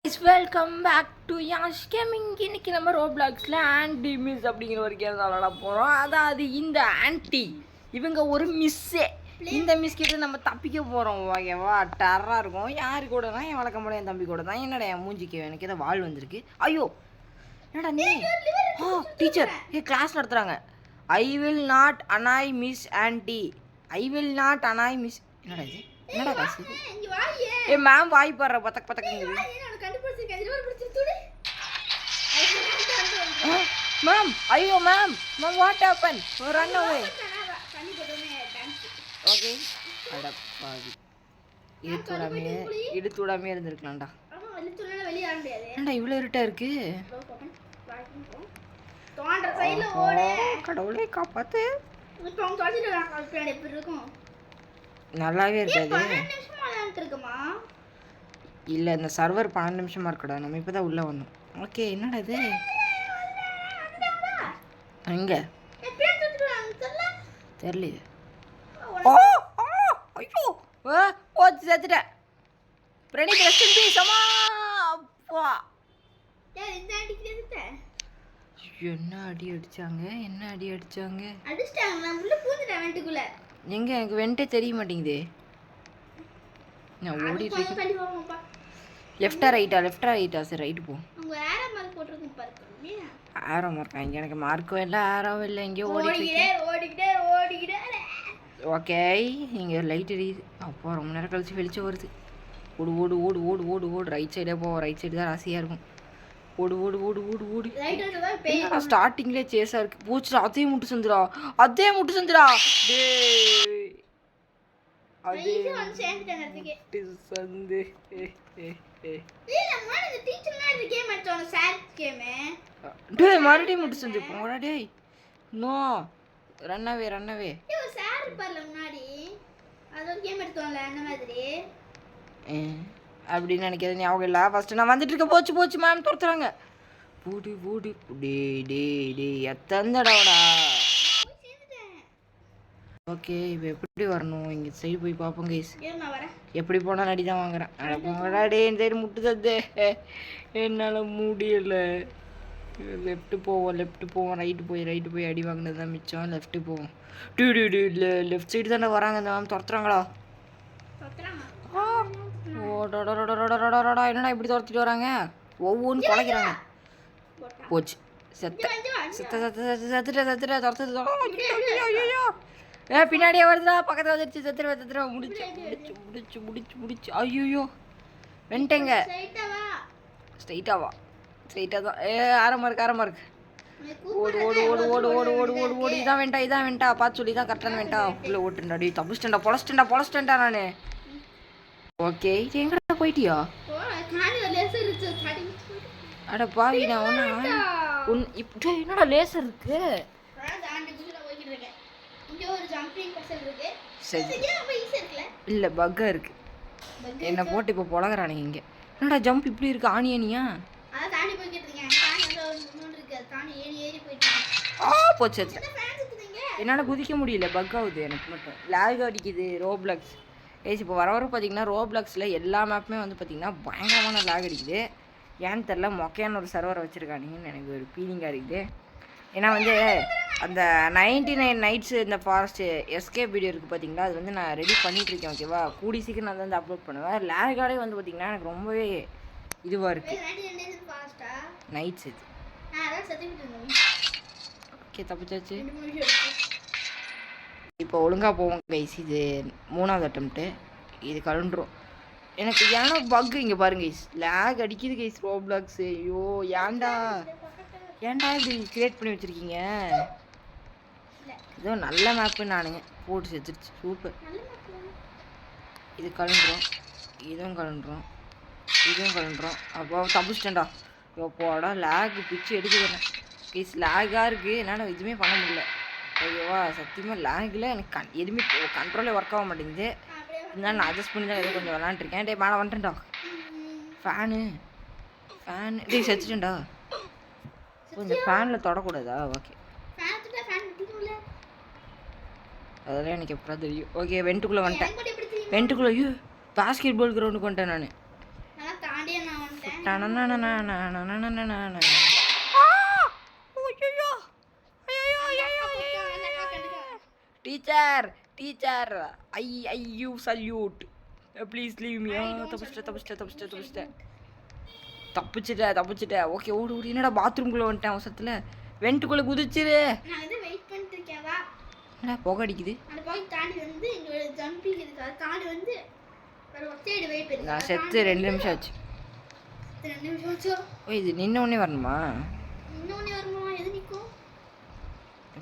Welcome back to Yash gaming. இன்னைக்கு நம்ம ரோப்ளாக்ஸில் anti miss அப்படிங்கிற ஒரு கேம் தான் விளாட போகிறோம். அதாவது இந்த ஆன்டி இவங்க ஒரு மிஸ்ஸே. இந்த மிஸ் கிட்ட நம்ம தப்பிக்க போகிறோம். ஓகேவா, டர்ராக இருக்கும். யாரு கூடனா என் வழக்கம் போல என் தம்பி கூட தான். என்னடா என் மூஞ்சிக்கு எனக்கு ஏதோ வால் வந்திருக்கு. ஐயோ என்னடா நீ டீச்சர் கிளாஸ் நடத்துகிறாங்க. I will not அனாய் miss anti. I will not அனாய் miss. என்னடா இது? என்னடா காசு? மேம் வாய் பாடுற பத்தக் பத்தக்குங்குது. மேம் ஐயோ ma'am what happen? Run away. Okay அடப்பாவி, இடுத்து விடாமே இருந்திருக்கலாம்டா. ஏன்டா இவ்வளோ இருட்டா இருக்கு? கடவுளே காப்பாத்து. நல்லாவே இருக்காது. இல்லை இந்த சர்வர் 12 நிமிஷமா இருக்கடா. நம்ம இப்போ தான் உள்ளே வந்தோம். ஓகே என்னடா இது? எங்கே தெரியலையே. ஓ ஐயோ ஓ செத்துட்டேன். Praneeth rest in peace. அம்மா அப்பா என்ன அடி அடிச்சாங்க? என்ன அடி அடிச்சாங்க? எங்க எனக்கு வெண்டே தெரிய மாட்டேங்குதே. நான் ஓடிட்டு இருக்கேன். லெஃப்டா ரைட்டா? சரி ரைட்டு போ. ஆரோ மார்க்கா? இங்கே எனக்கு மார்க்கும் இல்லை ஆரோவும் இல்லை. எங்கேயோ ஓடிக்கிட்டே. ஓகே இங்கே லைட் எரியுது. அப்போ ரொம்ப நேரம் கழிச்சு வெளிச்சம் வருது. ஓடு ஓடு ஓடு ஓடு ஓடு ஓடு. ரைட் சைடே போவோம். ரைட் சைடு தான் ராசியாக இருக்கும். ஓடு ஓடு ஓடு ஓடு ஓடு. ஸ்டார்டிங்லேயே சேஸாக இருக்குது. பூச்சிடா அதே முட்டு சந்துடா. டே அதே முட்டு சந்து. டேய் மறுபடியும் முட்டு சந்து போடா. டேய் நோ ரன்னவே. அப்படின்னு நினைக்கிறது ஞாபகம் இல்லை. ஃபஸ்ட்டு நான் வந்துட்டு இருக்க. போச்சு மேம் துரத்துறாங்க. பூடி டே எத்தந்தடாடா. ஓகே இப்போ எப்படி வரணும்? இங்கே சைடு போய் பார்ப்போம் கைஸ். எப்படி போனால் நடி தான் வாங்குறேன். போங்கடா டே. இந்த சைடு முட்டு தந்தே என்னால் முடியலை. லெஃப்ட்டு போவோம். ரைட்டு போய் அடி வாங்கினது தான் மிச்சம். லெஃப்ட்டு போவோம். இல்லை லெஃப்ட் சைடு தானே வராங்க. இந்த மேம் துரத்துறாங்களா? ஓடோடா என்னடா இப்படி துரத்திட்டு வராங்க? ஒவ்வொன்றும் குலைக்கிறாங்க. போச்சு செத்துட்ட துரத்துட்டு. பின்னாடியே வருதுடா. பக்கத்தில் வந்துடுச்சு. செத்துருவா. முடிச்சு. ஐயோ வெண்டேங்க. ஸ்ட்ரைட்டாக தான். ஆரமாக இருக்கு. ஓடு. இதான் வேண்டா பார்த்து சொல்லி தான் கரெக்டான வேண்டா. உள்ளே ஓட்டுண்டா. டி தப்பிச்சிட்டேன்டா. பொழச்சிட்டேன்டா நான். ஓகே இது எங்கடா போயிட்டியா? அட பாவி நான் இப்போ என்னடா லேசர் இருக்கு? இல்லை பக்கா இருக்கு. என்னை போட்டு இப்போ பொழகிறானுங்க இங்கே. என்னடா ஜம்ப் இப்படி இருக்கு? ஆனியா போச்சு. என்னால் குதிக்க முடியல. பக் ஆகுது எனக்கு மட்டும். லேக் அடிக்குது ரோப்ளாக்ஸ். இப்போ வர பார்த்தீங்கன்னா ரோப்ளாக்ஸில் எல்லா மேப்புமே வந்து பார்த்திங்கன்னா பயங்கரமான லேக் அடிக்குது. ஏன்னு தெரில. மொக்கையான ஒரு சர்வரை வச்சுருக்கானுங்கன்னு எனக்கு ஒரு ஃபீலிங்காக இருக்குது. ஏன்னா வந்து அந்த 99 நைட்ஸு இந்த ஃபாரஸ்ட்டு எஸ்கேப் வீடியோ இருக்குது பார்த்தீங்களா, அது வந்து நான் ரெடி பண்ணிகிட்ருக்கேன். ஓகேவா, கூடி சீக்கிரம் நான் வந்து அப்லோட் பண்ணுவேன். லேகாலே வந்து பார்த்திங்கன்னா எனக்கு ரொம்பவே இதுவாக இருக்குது. நைட்ஸ் இது. ஓகே தப்பிச்சாச்சு. இப்போ ஒழுங்காக போவோம் கைஸ். இது 3வது அட்டம்ப்ட்டு. இது கலண்டுரும். எனக்கு ஏன்னா பக்கு இங்கே பாருங்க கைஸ். லேக் அடிக்குது கைஸ் ரோப்ளாக்ஸு. ஐயோ ஏன்டா இப்படி கிரியேட் பண்ணி வச்சுருக்கீங்க? ஏதோ நல்ல மேப்பு நானுங்க போட்டு செத்துருச்சு. சூப்பர். இது கலண்டுரும். இதுவும் கலண்டுரும். அப்போ தப்பிச்சிட்டேன்டா. எப்போடா லேக் பிச்சு எடுக்குதுண்ணே கைஸ். லேக்காக இருக்குது. என்னால் எதுவுமே பண்ண முடியல. ஓகேவா, சத்தியமாக லேக்கில் எனக்கு எதுவுமே கண்ட்ரோலே ஒர்க் ஆக மாட்டேங்குது. இருந்தாலும் நான் அட்ஜஸ்ட் பண்ணி தான் ஏதோ கொஞ்சம் விளாண்டுருக்கேன். டே மேலே வந்துட்டேன்டா. ஃபேனு டே செத்துட்டேன்டா. கொஞ்சம் ஃபேனில் தொடக்கூடாதா? ஓகே அதெல்லாம் எனக்கு எப்போ தெரியும். ஓகே வெண்ட்டுக்குள்ளே வந்துட்டேன். ஐயோ பாஸ்கெட் பால் கிரவுண்டுக்கு வந்துட்டேன் நான். Teacher teacher I salute please leave me. தப்பிச்சிட்டேன். ஓகே ஓடு ஓடு. என்னடா பாத்ரூம்குள்ளே வந்துட்டேன் அவசரத்தில். வெண்ட்டுக்குள்ளே குதிச்சிரு. என்னடா புகை அடிக்குது. நான் செத்து 2 நிமிஷம் ஆச்சு. ஓ இது நின்ன உடனே வரணுமா?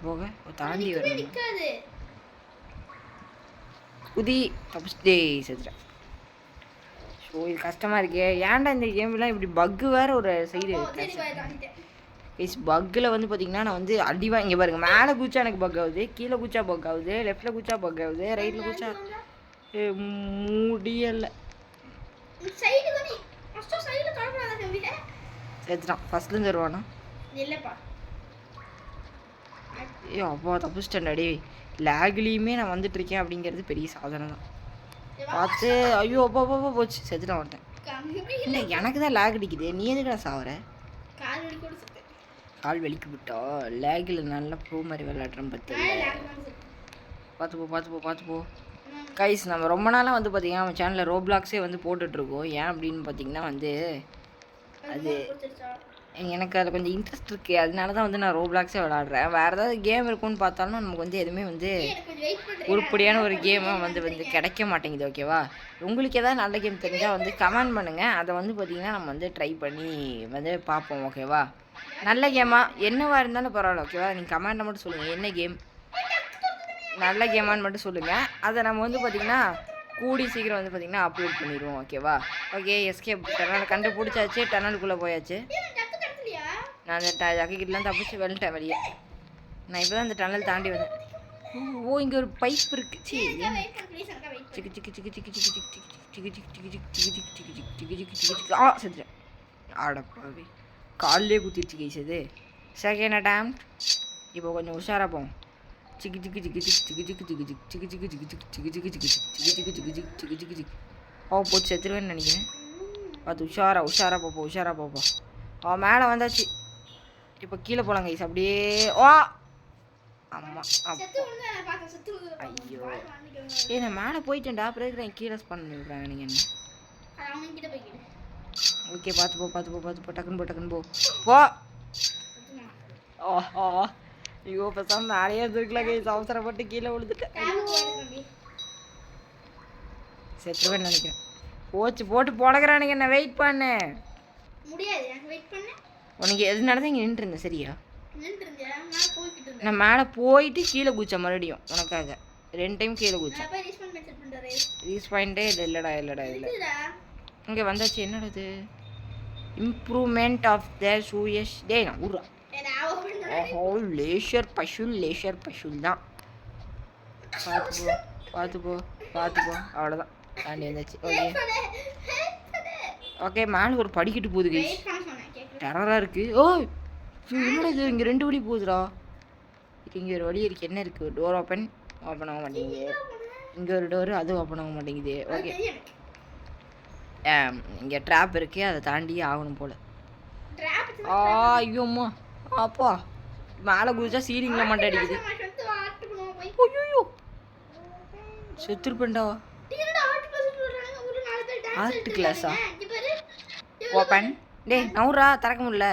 போக தாண்டி வரணும். குதி தப்பிச்சிட்டே செத்துட்டேன். ஸோ இது கஷ்டமாக இருக்கே. ஏன்டா இந்த கேம்லாம் இப்படி பக்கு வேறு ஒரு சைடு பக்கில் வந்து பார்த்தீங்கன்னா நான் வந்து அடிவா இங்கே பாருங்கள். மேலே குச்சா எனக்கு பக் ஆகுது, கீழே குச்சா பக் ஆகுது, லெஃப்டில் குச்சா பக் ஆகுது, ரைட்டில் குச்சா முடியலை. செத்துட்டான். ஃபஸ்ட்லேருந்து வருவானா? ஏ அப்பா தப்பிச்சிட்டேன் அடி. லேக்லேயுமே நான் வந்துட்டுருக்கேன் அப்படிங்கிறது பெரிய சாதனை தான். பார்த்து ஐயோ அப்பா அப்பா போச்சு. செத்துட்டான் வந்துட்டேன். இல்லை எனக்கு தான் லேக் அடிக்குது. நீ எதுக்குடா சாவற? கால் வெளிக்கு விட்டா லேகில் நல்லா ப்ரோ மாதிரி விளையாடுறேன். பார்த்துப்போ கைஸ். நம்ம ரொம்ப நாளாக வந்து பார்த்திங்கன்னா நம்ம சேனலில் ரோப்ளாக்ஸே வந்து போட்டுட்ருக்கோம். ஏன் அப்படின்னு பார்த்தீங்கன்னா வந்து அது எனக்கு அதில் கொஞ்சம் இன்ட்ரெஸ்ட் இருக்குது. அதனால தான் வந்து நான் ரோப்ளாக்ஸே விளாட்றேன். வேறு ஏதாவது கேம் இருக்குன்னு பார்த்தாலும் நமக்கு வந்து எதுவுமே வந்து உருப்படியான ஒரு கேமாக வந்து கிடைக்க மாட்டேங்குது. ஓகேவா? உங்களுக்கு எதாவது நல்ல கேம் தெரிஞ்சால் வந்து கமெண்ட் பண்ணுங்கள். அதை வந்து பார்த்திங்கன்னா நம்ம வந்து ட்ரை பண்ணி வந்து பார்ப்போம். ஓகேவா? நல்ல கேமாக என்னவாக இருந்தாலும் பரவாயில்ல. ஓகேவா? நீங்கள் கமெண்ட்டில் மட்டும் சொல்லுங்கள் என்ன கேம் நல்ல கேமான்னு மட்டும் சொல்லுங்கள். அதை நம்ம வந்து பார்த்திங்கன்னா கூடி சீக்கிரம் வந்து பார்த்திங்கன்னா அப்லோட் பண்ணிடுவோம். ஓகேவா? ஓகே எஸ்கேப் டனல் கண்டுபிடிச்சாச்சு. டனலுக்குள்ளே போயாச்சு. நான் அந்த ஜக்கிட்டலாம் தப்பிச்சு வந்துட்டேன் வெளியே. நான் இப்போ தான் அந்த டனல் தாண்டி வந்தேன். ஓ இங்கே ஒரு பைப் இருக்குது. செத்துட்டேன். ஆடப்பாவே காலிலே குத்திடுச்சு கைசது. செகண்ட் அட்டம். இப்போ கொஞ்சம் உஷாராக போவோம். ஓ போச்சு செத்துருவேன்னு நினைக்கிறேன். பார்த்து உஷாரா போப்போம். அவன் மேலே வந்தாச்சு. இப்போ கீழே போகலாம் கைஸ். அப்படியே ஓ அம்மா ஐயோ நான் மேலே போயிட்டேன்டா. அப்புறம் கீழே பண்ணி விட்றாங்க நீங்கள் என்ன? ஓகே பார்த்துப்போ டக்குன்னு போ. ஓஹோ ஐயோ பேசாமல் மேலேயே இருந்துருக்கலாம் கைஸ். அவசரப்பட்டு கீழே விழுந்துட்டேன். செத்துருவேன்னு நினைக்கிறேன். போட்டு போடக்கிறானுங்க. என்ன வெயிட் பண்ணு உனக்கு எது நடந்தா இங்கே நின்றுருந்தேன். சரியா? நான் மேலே போயிட்டு கீழே குச்சேன் மறுபடியும் உனக்காக 2 டைம் கீழே குச்சேன். ரீஸ் பாயிண்ட்டே இல்லைடா இல்லை இங்கே வந்தாச்சு. என்னடா இது? இம்ப்ரூவ்மெண்ட் ஆஃப் த சூயஸ் டே நான் ஊர்றா. ஓஹோ லேஷர் பஷுல் தான். பார்த்துப்போ அவ்வளோதான் தாண்டி வந்தாச்சு. ஓகே மேலே ஒரு படிக்கிட்டு போகுது கைஸ். டெரராக இருக்குது. ஓ என்னடா இது? இங்கே 2 வழி போகுதுடா. இங்கே ஒரு வழி இருக்குது. என்ன இருக்குது? டோர் ஓப்பன் ஆக மாட்டேங்குது. இங்கே ஒரு டோரு அதுவும் ஓப்பன் ஆக மாட்டேங்குது. ஓகே இங்கே ட்ராப் இருக்குது. அதை தாண்டி ஆகணும் போல். ஐயோம்மா அப்பா மேலே குதிச்சா சீலிங்கில் மட்டும் அடிக்குது. ஐயோ செத்துருப்பேன்டா. ஆர்ட் கிளாஸா? ஓப்பன் டேய் நவுறா திறக்க முடியல.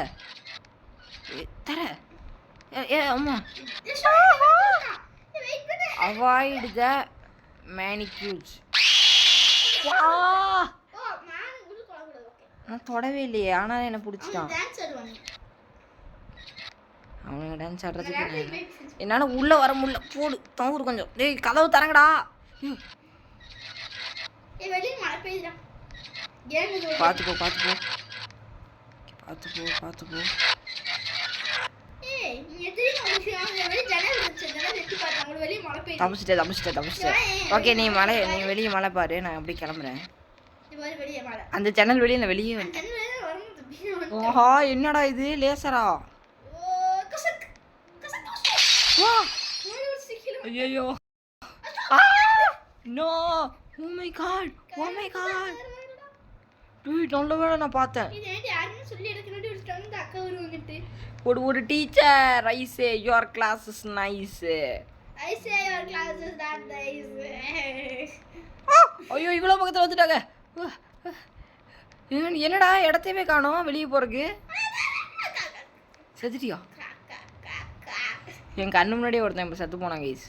தர அம்மா அவாய்ட் த மேனிக்யூர்ஸ். நான் தொடவே இல்லையே. ஆனால் என்னை பிடிச்சிட்டான். அவனுங்க டான்ஸ் ஆடுறதுக்கு என்னால் உள்ளே வர முடியல. போடு தவறு கொஞ்சம். டேய் கதவு தரங்கடா. பார்த்துப்போ தப்பிச்சிட்டேன். ஓகே நீ வெளியே மழை பாரு. நான் அப்படி கிளம்புறேன். அந்த ஜன்னல் வெளியே நான் வெளியே வந்துட்டேன். ஓஹா என்னடா இது? லேசரா? ஐயோ நோ. ஓ மை காட் நல்ல வேளை நான் பார்த்தேன். இது ஏன்டி யாருன்னு சொல்லி எடுக்கணும்னு விட்டுட்டாங்க இந்த அக்கா வருவாங்கட்டு. ஒரு teacher I say your class is nice. I say your class is not nice. ஐயோ இவ்வளோ பக்கத்தில் வந்துட்டாங்க. என்னடா இடத்தையுமே காணோம் வெளியே போறதுக்கு. செத்துட்டியா? என் கண்ணு முன்னாடியே ஒருத்தன் இப்போ செத்து போனாங்க கைஸ்.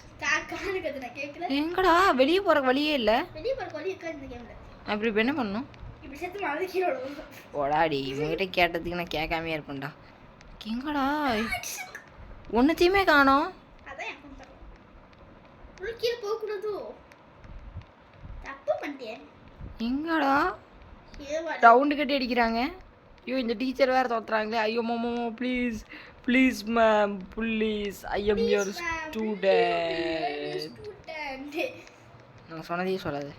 எங்கடா வெளியே போறக்கு வழியே இல்லை. அப்படி இப்போ என்ன பண்ணணும்? ஓடாடி இவங்ககிட்ட கேட்டதுக்கு நான் கேட்காமே இருப்பேன்டா. எங்கடா ஒன்றுத்தையுமே காணோம். எங்கடா ரவுண்டு கட்டி அடிக்கிறாங்க. ஐயோ இந்த டீச்சர் வேற தோத்துறாங்களே. ஐயோ மாமா please please ma'am please I am your student. நான் சொன்னதே சொல்லாது.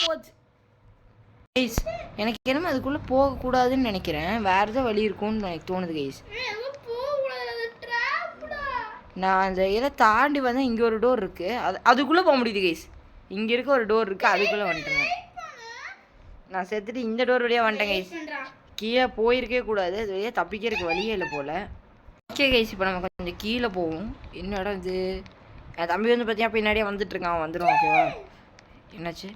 போச்சு கைஸ். எனக்கு என்னமோ அதுக்குள்ளே போகக்கூடாதுன்னு நினைக்கிறேன். வேறு ஏதோ வழி இருக்கும்னு எனக்கு தோணுது கைஸ். நான் அந்த இதை தாண்டி வந்தால் இங்கே ஒரு டோர் இருக்குது. அதுக்குள்ளே போக முடியுது கைஸ். இங்கே இருக்க ஒரு டோர் இருக்குது, அதுக்குள்ளே வந்துட்டேன். நான் செத்துட்டு இந்த டோர் வழியாக வந்துட்டேன் கைஸ். கீழே போயிருக்கே கூடாது, அது வழியாக தப்பிக்கிறதுக்கு வழியே இல்லை போல். ஓகே கைஸ் இப்போ நம்ம கொஞ்சம் கீழே போவோம். என்ன இடம் இது? என் தம்பி வந்து பார்த்தியா பின்னாடியே வந்துட்டுருக்கான். வந்துடும் ஓகேவா? என்னாச்சு?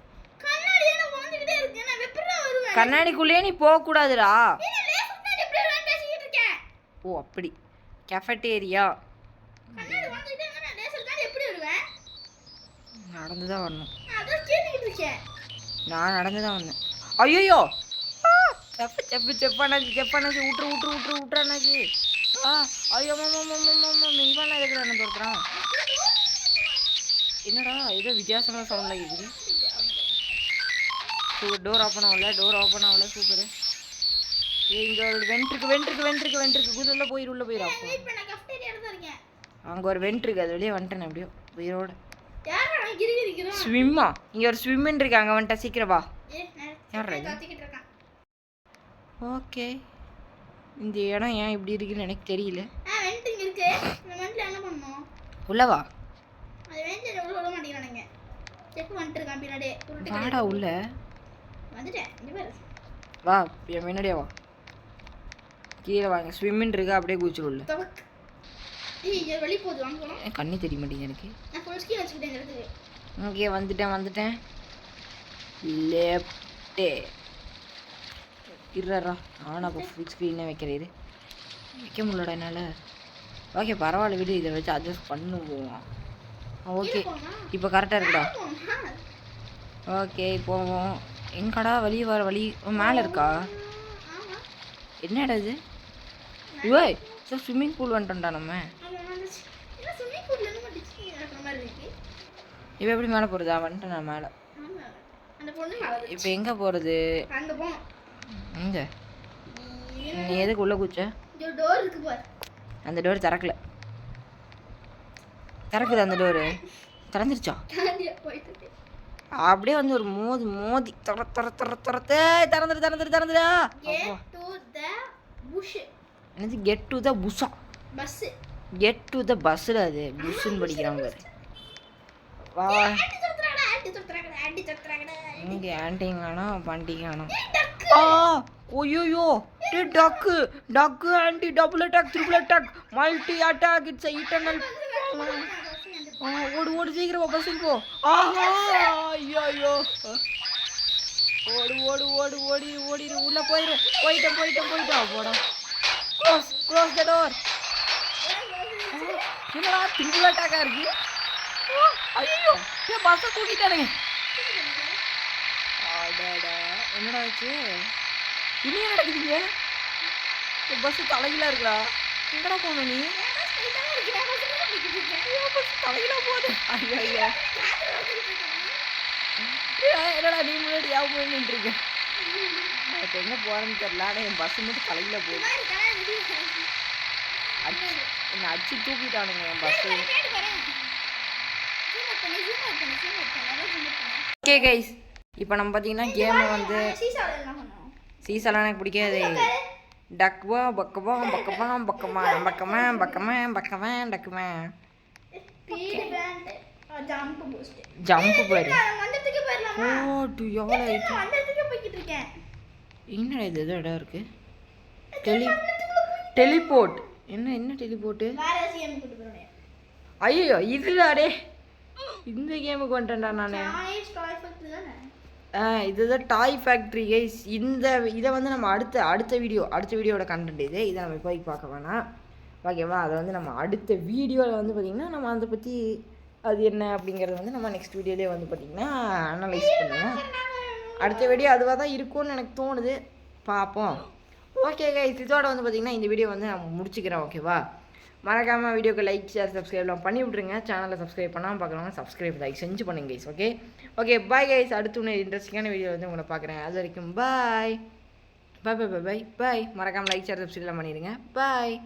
கண்ணாடிக்குள்ளேயே நீ போகக்கூடாதுடா. ஓ அப்படி கெஃபட்டேரியா நடந்து தான் வரணும். நான் நடந்து தான் வந்தேன். ஐயோ செப்பு செப்பு செப்பானாச்சு செப்பானாச்சு விட்டுறானாச்சு. ஐயோ இவன் இருக்கிற என்ன தோற்றான். என்னடா ஏதோ வித்தியாசமான சவுண்டில் இருக்குது. டோர் ஓப்பன் ஆகல சூப்பரு. இங்கே ஒரு வென்ட்ருக்கு உள்ள போயிடும். அங்கே ஒரு வென்ட் இருக்கு, அது வெளியே வந்துட்டேன் அப்படியோ உயிரோட. ஸ்விம்மா இங்கே ஒரு ஸ்விம்மின் இருக்கு, அங்கே வந்துட்டா சீக்கிரம் வா. யார் ஓகே இந்த இடம் ஏன் இப்படி இருக்குன்னு எனக்கு தெரியல. உள்ளவா வாடா உள்ள வா என் முன்னாடியே வா. கீழே வாங்க ஸ்விம்மின் இருக்கா, அப்படியே குதிச்சு உள்ள. கண்ணி தெரிய மாட்டேங்குது எனக்கு. ஓகே வந்துட்டேன். லெஃப்டே இருறா ஆனால் அப்போ ஃபுல் ஸ்க்ரீனே வைக்கிறது வைக்க முடியலடா என்னால். ஓகே பரவாயில்ல விடு, இதை வச்சு அட்ஜஸ்ட் பண்ணுவோம். ஓகே இப்போ கரெக்டாக இருக்குடா. ஓகே போவோம். எங்கடா வெளியே வர வழி மேலே இருக்கா? என்னடா இது? ஓய் சார் ஸ்விம்மிங் பூல் வந்துட்டோம்டா நம்ம. இப்போ எப்படி மேலே போகிறதா? வந்துட்டேன் நான் மேலே. இப்போ எங்கே போகிறது? எங்கே நீ எதுக்கு உள்ளே குச்ச? அந்த டோர் திறக்குது அந்த டோரு திறந்துருச்சா? அப்படியே வந்து ஒரு மோதி திறந்துடா. என்னது கெட் டு த புஷா? கெட் டு த பஸ்ஸில் அது புஷ்ஷுன்னு படிக்கிறாங்க பாரு. வா இங்கே ஆன்ட்டிங் வேணாம் பண்டிகை வேணாம். ஓய்யோ டக்கு anti double attack triple attack multi attack it's eternal. ஓடு சீக்கிரமா பஸ்ஸுக்கு போ. ஆஹா ஐயோ ஓடிடு உள்ள போயிட்டேன் போடா. Close the door. என்னடா ட்ரிபிள் அட்டாக்கா இருக்கு? ஐயோ பஸ்ஸை தூக்கிட்டானுங்க. என்னடா ஆச்சு? இனி என்ன நடக்குதுங்க? பஸ் தலைகளாக இருக்குடா. எங்கடா போன நீ? தலைகளாக போகுது. ஐயா என்னடா நீ முன்னாடி யாவும் நின்றுருக்க? இப்போ எங்கே போகிறேன்னு தெரியல. ஆனால் என் பஸ்ஸு மட்டும் தலைகளாக போகுது. என்னை அடிச்சு தூக்கிட்டானுங்க என் பஸ்ஸு. ஓகே கைஸ் இப்போ நம்ம பார்த்தீங்கன்னா கேமை வந்து சீசாலாம் எனக்கு பிடிக்காது. டக்குவா பக்கமா டக்குமா ஜம்ப் பாரு. போயிடலாமா? போட்டு எவ்வளோ ஆயிடுச்சு. நான் அந்த இடத்துக்கு போய்கிட்டு இருக்கேன். என்னடா இது ஏதோ இடம் இருக்கு. டெலிபோர்ட். என்ன டெலிபோர்ட்டு? வேற ஏசிஎம் கூட்டு போறேன். ஐயோ இதுடாடே, இந்த கேமுக்கு வந்துட்டேன்டா நான். டாய்ஸ் டாய் ஃபேக்டரி தானே? இதுதான் டாய் ஃபேக்ட்ரி கைஸ். இதை வந்து நம்ம அடுத்த வீடியோட கண்டென்ட் இது. இதை நம்ம போய் பார்க்க வேணாம், ஓகேவா? அதை வந்து நம்ம அடுத்த வீடியோவில் வந்து பார்த்திங்கன்னா நம்ம அதை பற்றி அது என்ன அப்படிங்கிறது வந்து நம்ம நெக்ஸ்ட் வீடியோலேயே வந்து பார்த்திங்கன்னா அனலைஸ் பண்ணுவோம். அடுத்த வீடியோ அதுவாக தான் இருக்கும்னு எனக்கு தோணுது, பார்ப்போம். ஓகே கைஸ், இதோட வந்து பார்த்திங்கன்னா இந்த வீடியோ வந்து நான் முடிச்சுக்கிறேன், ஓகேவா? மறக்காமல் வீடியோக்கு லைக் ஷேர் சப்ஸ்கிரைப்லாம் பண்ணி விட்ருங்க. சேனலை சப்ஸ்கிரைப் பண்ணாமல் பார்க்குறவங்க சப்ஸ்கிரைப் லைக் செஞ்சு பண்ணுங்க கைஸ். Okay bye guys. அடுத்து இன்னும் இன்ட்ரெஸ்டிங்கான வீடியோ வந்து உங்களை பார்க்குறேன். அது வரைக்கும் பாய். மறக்காமல் லைக் ஷேர் சப்ஸ்கிரைப்லாம் பண்ணிடுங்க. பாய்.